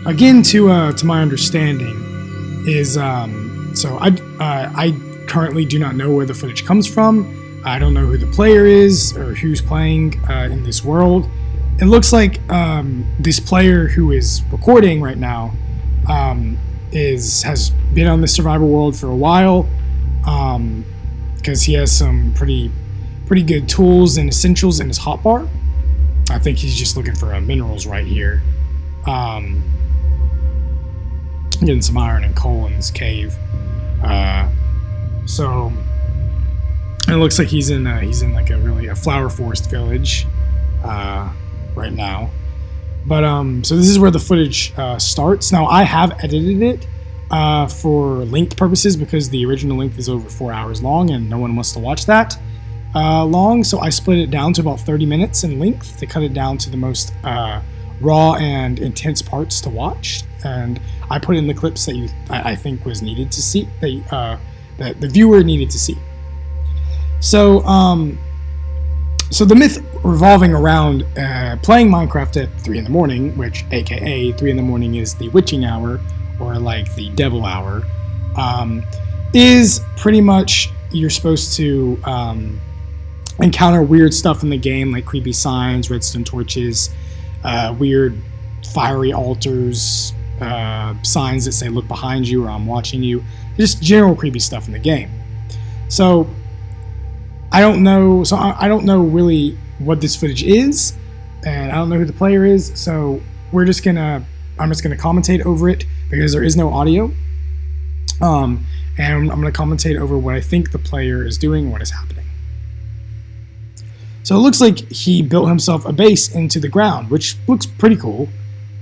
again, to my understanding, is so I currently do not know where the footage comes from. I don't know who the player is or who's playing in this world. It looks like this player who is recording right now has been on the survival world for a while, because he has some pretty good tools and essentials in his hotbar. I think he's just looking for minerals right here. Getting some iron and coal in this cave. So it looks like he's in like a flower forest village right now. But so this is where the footage starts. Now I have edited it for length purposes because the original length is over 4 hours long and no one wants to watch that long. So I split it down to about 30 minutes in length to cut it down to the most raw and intense parts to watch. And I put in the clips that I think was needed to see, that the viewer needed to see. So so the myth revolving around playing Minecraft at 3 in the morning, which aka 3 in the morning is the witching hour, or like the devil hour, is pretty much you're supposed to encounter weird stuff in the game, like creepy signs, redstone torches, weird fiery altars, signs that say look behind you or I'm watching you, just general creepy stuff in the game. So I don't know really what this footage is, and I don't know who the player is, so I'm just gonna commentate over it because there is no audio. And I'm gonna commentate over what I think the player is doing and what is happening. So it looks like he built himself a base into the ground, which looks pretty cool.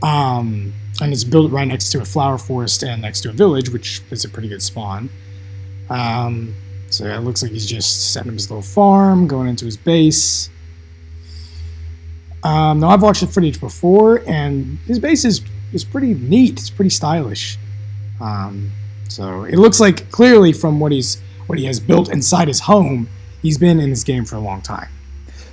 And it's built right next to a flower forest and next to a village, which is a pretty good spawn. So it looks like he's just setting up his little farm, going into his base. Now I've watched the footage before, and his base is pretty neat. It's pretty stylish. So it looks like clearly from what he has built inside his home, he's been in this game for a long time.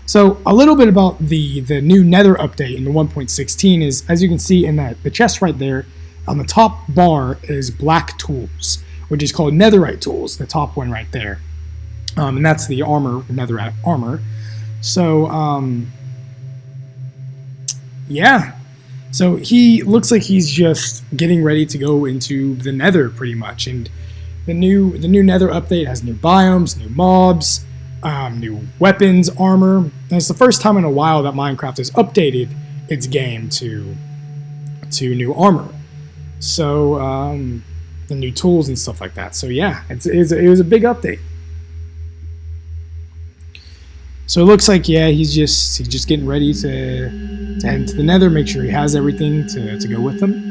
So a little bit about the new Nether update in the 1.16 is, as you can see in the chest right there, on the top bar is black tools, which is called netherite tools, the top one right there. And that's the armor, netherite armor. So, yeah. So he looks like he's just getting ready to go into the Nether pretty much. And the new Nether update has new biomes, new mobs, new weapons, armor. And it's the first time in a while that Minecraft has updated its game to new armor. So, the new tools and stuff like that. So yeah, it was a big update. So it looks like, yeah, he's just getting ready to head to the Nether, make sure he has everything to go with him.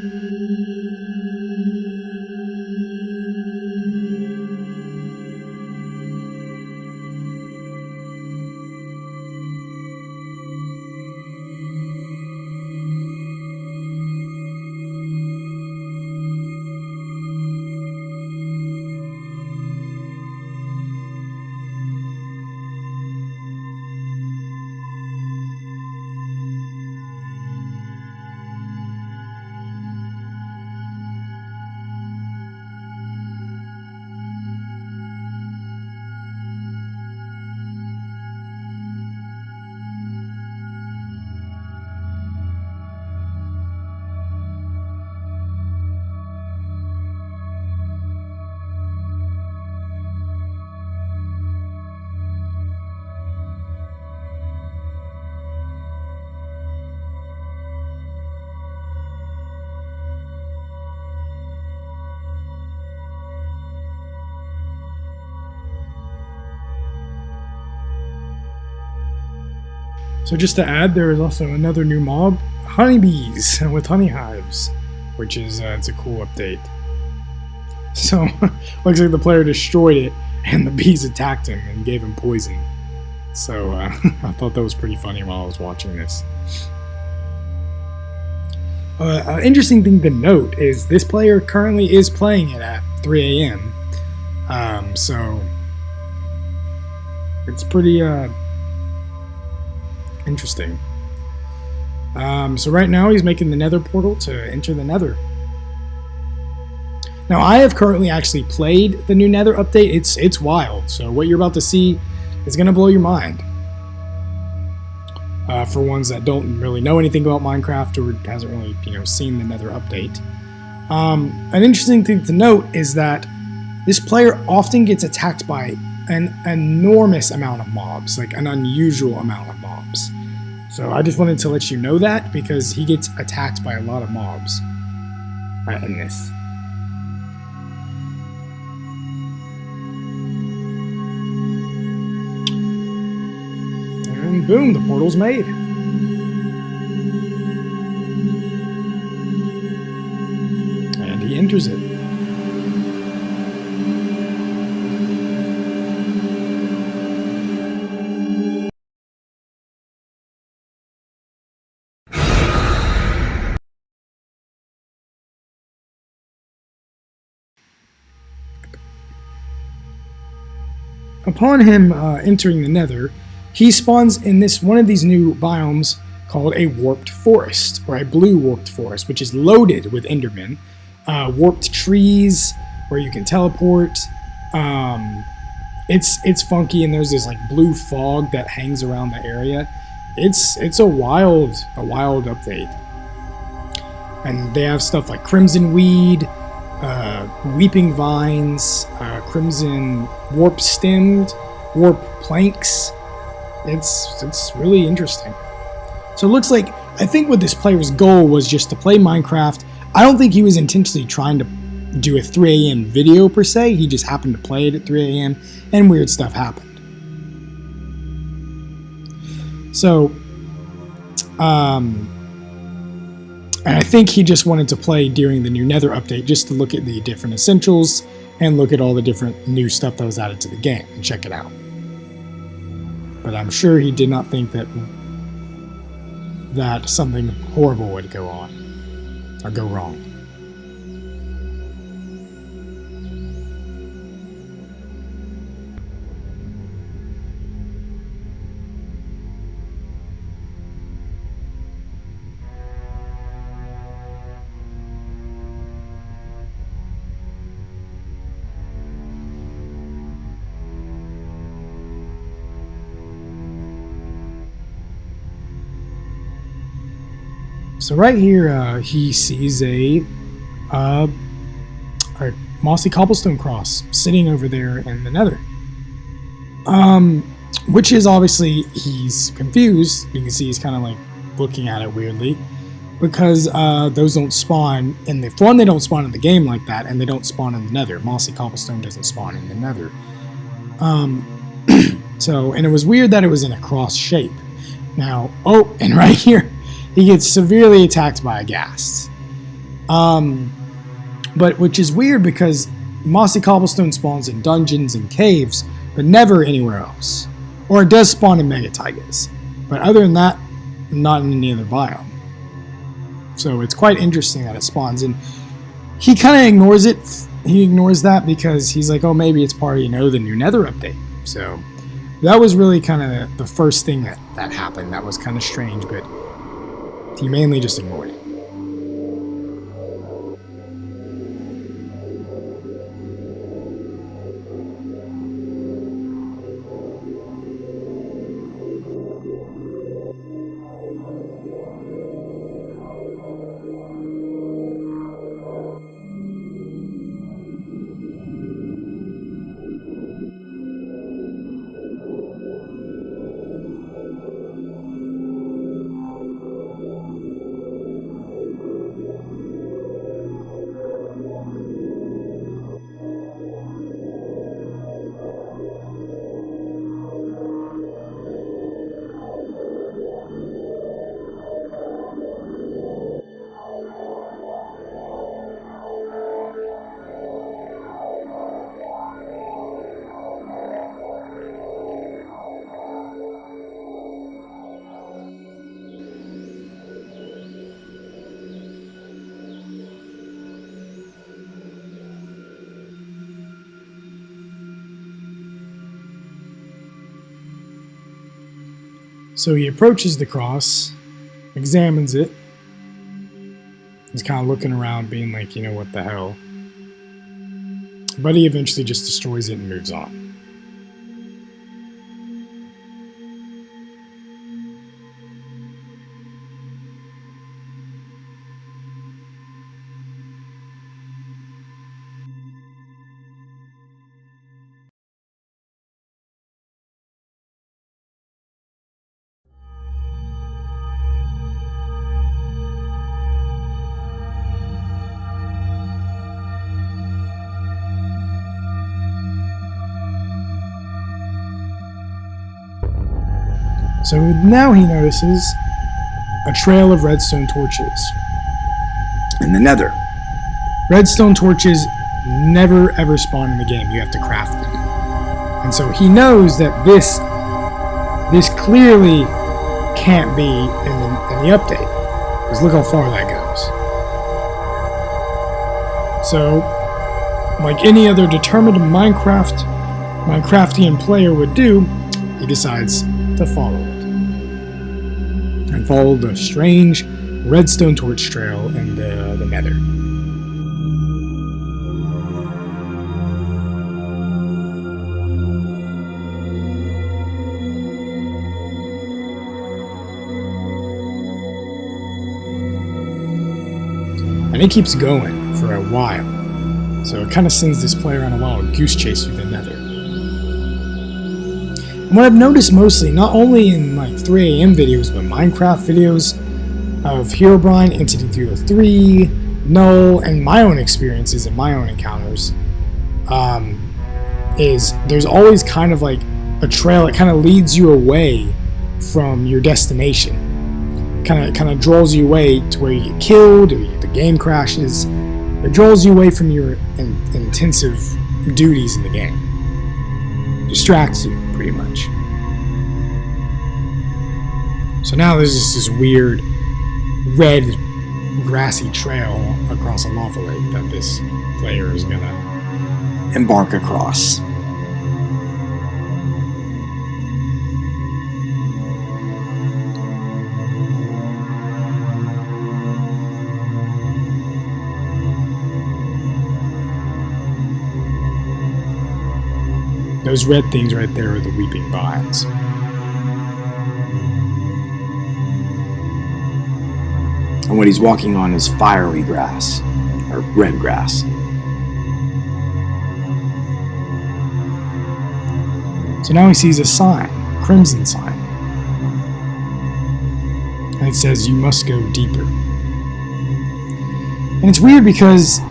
So just to add, there is also another new mob, honeybees with honey hives, which is it's a cool update. So looks like the player destroyed it and the bees attacked him and gave him poison. So I thought that was pretty funny while I was watching this. An interesting thing to note is this player currently is playing it at 3 a.m. So it's pretty interesting. So right now he's making the Nether portal to enter the Nether. Now I have currently actually played the new Nether update. It's wild. So what you're about to see is going to blow your mind. For ones that don't really know anything about Minecraft or hasn't really seen the Nether update. An interesting thing to note is that this player often gets attacked by an enormous amount of mobs, like an unusual amount of mobs. So I just wanted to let you know that because he gets attacked by a lot of mobs in this. And boom, the portal's made. And he enters it. Upon him entering the Nether, he spawns in one of these new biomes called a warped forest, or a blue warped forest, which is loaded with Endermen, warped trees where you can teleport. It's funky, and there's this like blue fog that hangs around the area. It's a wild update, and they have stuff like crimson weed, weeping vines, crimson warp stemmed, warp planks. It's really interesting. So it looks like, I think what this player's goal was just to play Minecraft. I don't think he was intentionally trying to do a 3 a.m. video per se. He just happened to play it at 3 a.m. and weird stuff happened. So, and I think he just wanted to play during the new Nether update just to look at the different essentials and look at all the different new stuff that was added to the game and check it out. But I'm sure he did not think that something horrible would go on or go wrong. So right here, he sees a mossy cobblestone cross sitting over there in the Nether. Which is obviously, he's confused. You can see he's kind of like looking at it weirdly because those don't spawn in the one. They don't spawn in the game like that, and they don't spawn in the Nether. Mossy cobblestone doesn't spawn in the Nether. So, and it was weird that it was in a cross shape. Now, and right here, he gets severely attacked by a ghast. But which is weird because mossy cobblestone spawns in dungeons and caves, but never anywhere else. Or it does spawn in mega taigas. But other than that, not in any other biome. So it's quite interesting that it spawns. And he kind of ignores it. He ignores that because he's like, oh, maybe it's part of, the new Nether update. So that was really kind of the first thing that happened. That was kind of strange, but he mainly just ignored it. So he approaches the cross, examines it. He's kind of looking around, being like, what the hell? But he eventually just destroys it and moves on. So now he notices a trail of redstone torches in the Nether. Redstone torches never ever spawn in the game. You have to craft them. And so he knows that this clearly can't be in the update. Because look how far that goes. So, like any other determined Minecraftian player would do, he decides to follow it. And follow the strange redstone torch trail in the Nether. And it keeps going for a while. So it kind of sends this player on a wild goose chase through the Nether. And what I've noticed mostly, not only in like 3 AM videos, but Minecraft videos of Herobrine, Entity 303, Null, and my own experiences and my own encounters, is there's always kind of like a trail that kind of leads you away from your destination. Kind of draws you away to where you get killed or the game crashes. It draws you away from your intensive duties in the game. Distracts you, pretty much. So now there's just this weird red grassy trail across a lava lake that this player is gonna embark across. Those red things right there are the weeping vines. And what he's walking on is fiery grass, or red grass. So now he sees a sign, crimson sign. And it says, "You must go deeper." And it's weird because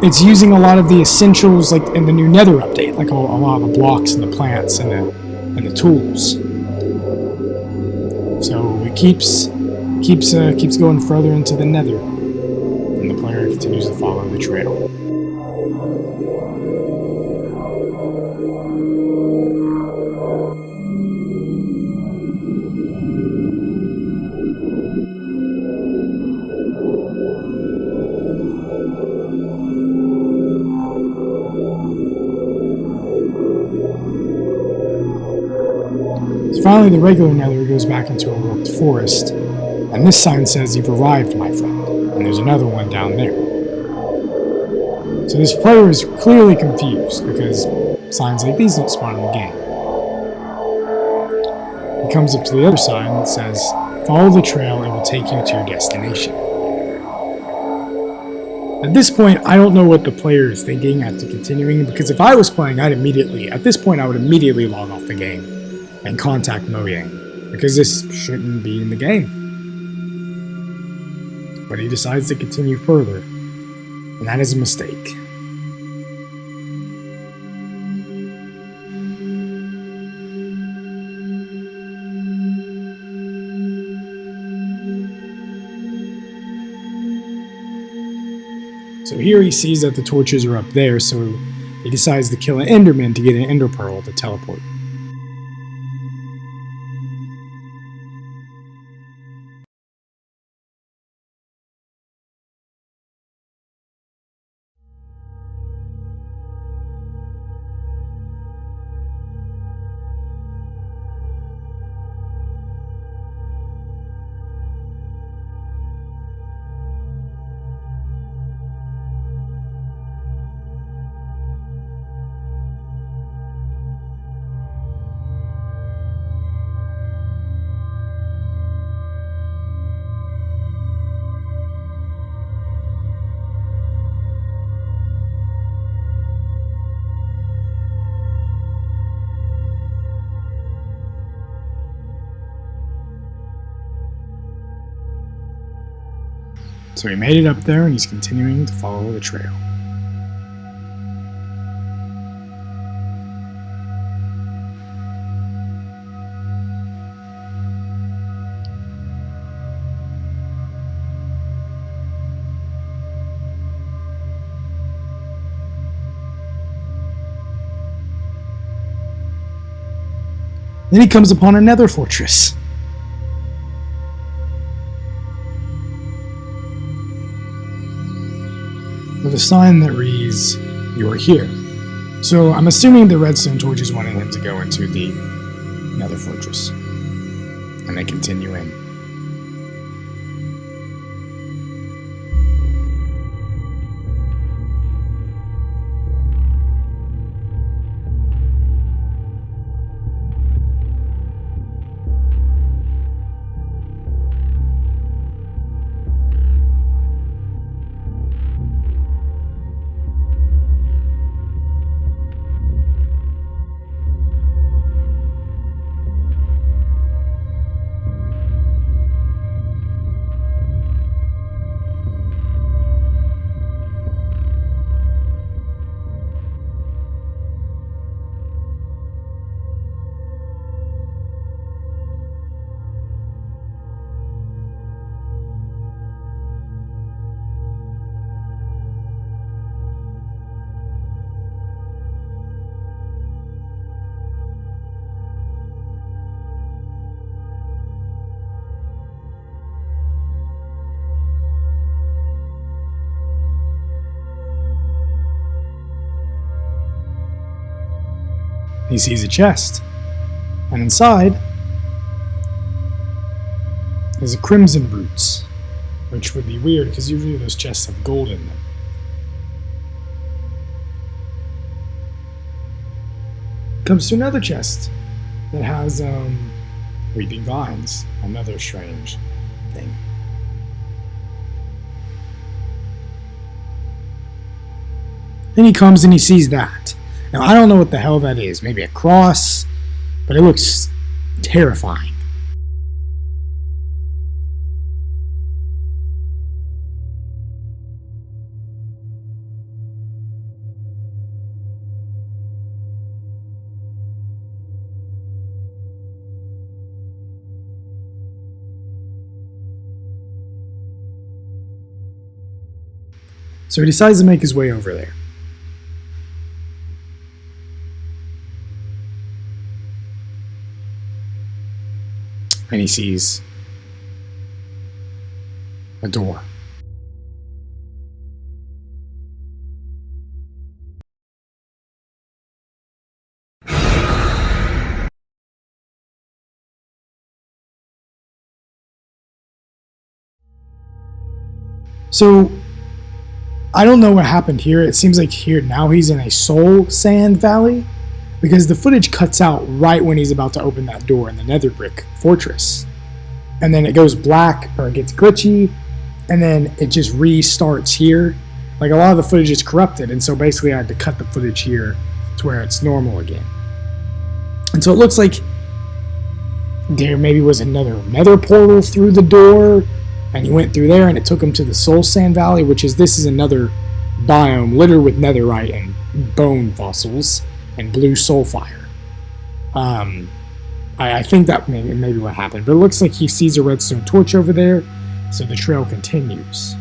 it's using a lot of the essentials, like in the new Nether update, like a lot of the blocks and the plants and the tools. So it keeps going further into the Nether, and the player continues to follow the trail. Finally, the regular Nether goes back into a warped forest, and this sign says, "You've arrived, my friend," and there's another one down there. So this player is clearly confused, because signs like these don't spawn in the game. He comes up to the other sign that says, "Follow the trail, it will take you to your destination." At this point, I don't know what the player is thinking after continuing, because if I was playing, at this point, I would immediately log off the game and contact Mojang, because this shouldn't be in the game. But he decides to continue further, and that is a mistake. So here he sees that the torches are up there, so he decides to kill an Enderman to get an Ender Pearl to teleport. So he made it up there, and he's continuing to follow the trail. Then he comes upon a nether fortress. With a sign that reads, "You are here." So I'm assuming the redstone torches wanted him to go into the nether fortress. And they continue in. He sees a chest, and inside is a crimson roots, which would be weird because usually those chests have gold in them. Comes to another chest that has weeping vines, another strange thing. Then he comes and he sees that. Now, I don't know what the hell that is. Maybe a cross, but it looks terrifying. So he decides to make his way over there. And he sees a door. So, I don't know what happened here. It seems like here now he's in a soul sand valley, because the footage cuts out right when he's about to open that door in the nether brick fortress. And then it goes black, or it gets glitchy, and then it just restarts here. Like, a lot of the footage is corrupted, and so basically I had to cut the footage here to where it's normal again. And so it looks like there maybe was another nether portal through the door, and he went through there and it took him to the soul sand valley, which is, this is another biome littered with netherite and bone fossils and blue soul fire. I think that maybe what happened, but it looks like he sees a redstone torch over there, so the trail continues.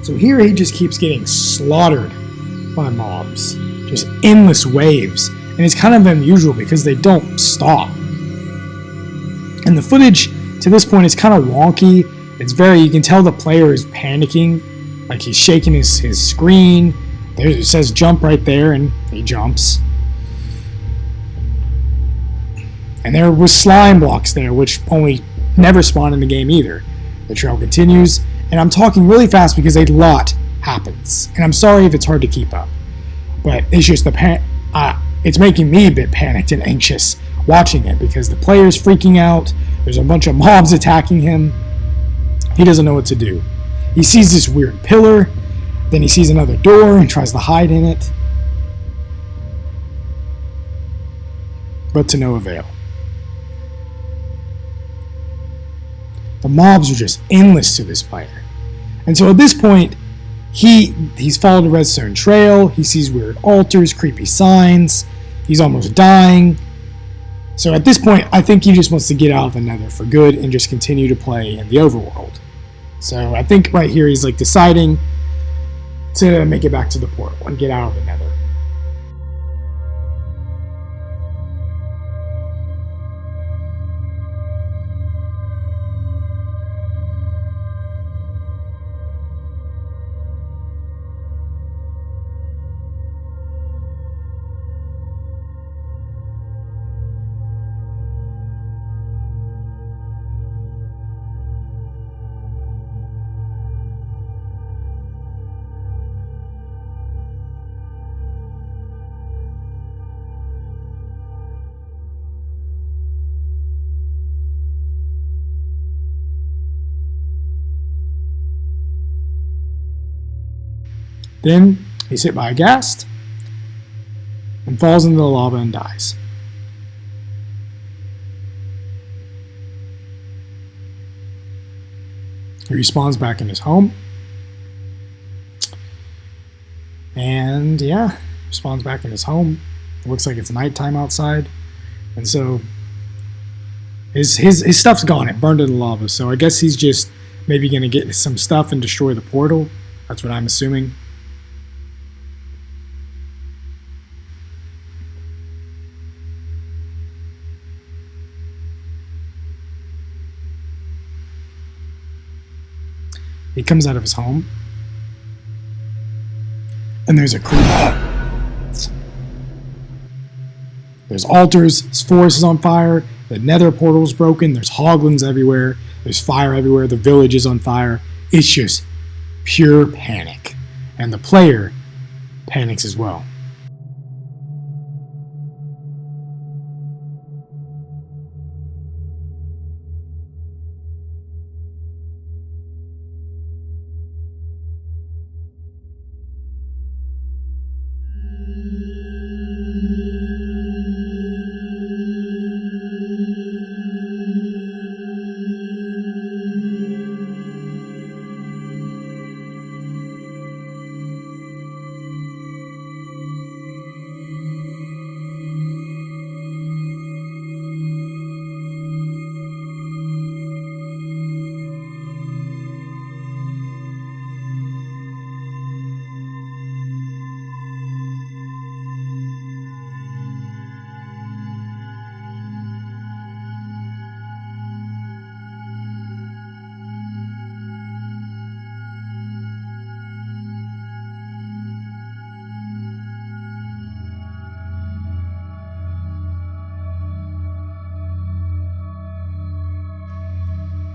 So here he just keeps getting slaughtered by mobs. Just endless waves. And it's kind of unusual because they don't stop. And the footage to this point is kind of wonky. It's very, you can tell the player is panicking. Like, he's shaking his screen. There it says jump right there, and he jumps. And there was slime blocks there, which only never spawn in the game either. The trail continues. And I'm talking really fast because a lot happens. And I'm sorry if it's hard to keep up. But it's just the it's making me a bit panicked and anxious watching it because the player's freaking out. There's a bunch of mobs attacking him. He doesn't know what to do. He sees this weird pillar, then he sees another door and tries to hide in it. But to no avail. The mobs are just endless to this player. And so at this point, he's followed a redstone trail. He sees weird altars, creepy signs. He's almost dying. So at this point, I think he just wants to get out of the Nether for good and just continue to play in the overworld. So I think right here he's like deciding to make it back to the portal and get out of the Nether. Then he's hit by a ghast and falls into the lava and dies. He respawns back in his home. And yeah, respawns back in his home. It looks like it's nighttime outside. And so his stuff's gone. It burned in the lava. So I guess he's just maybe going to get some stuff and destroy the portal. That's what I'm assuming. He comes out of his home, and there's a creeper. There's altars, his forest is on fire, the Nether portal's broken, there's hoglins everywhere, there's fire everywhere, the village is on fire. It's just pure panic. And the player panics as well.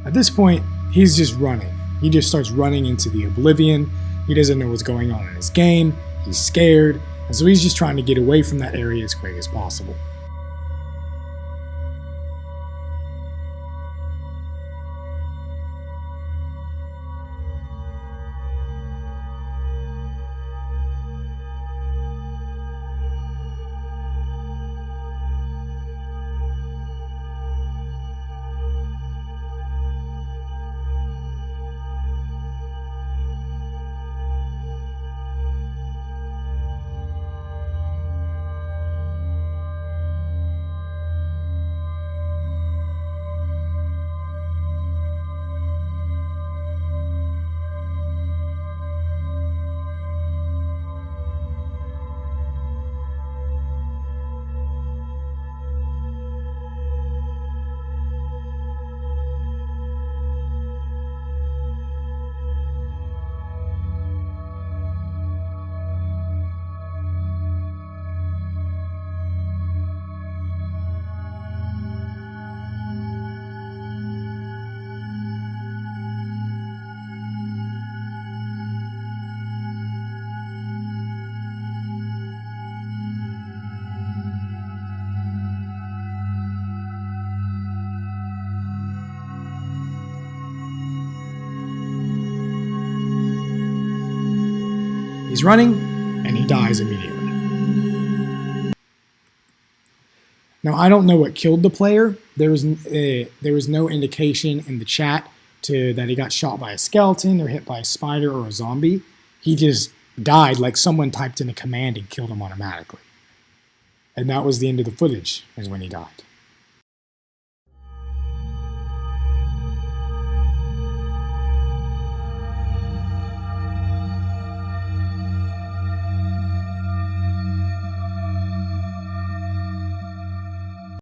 At this point, he's just running. He just starts running into the oblivion. He doesn't know what's going on in his game. He's scared. And so he's just trying to get away from that area as quick as possible. He's running, and he dies immediately. Now, I don't know what killed the player. There was no indication in the chat that he got shot by a skeleton or hit by a spider or a zombie. He just died like someone typed in a command and killed him automatically. And that was the end of the footage, is when he died.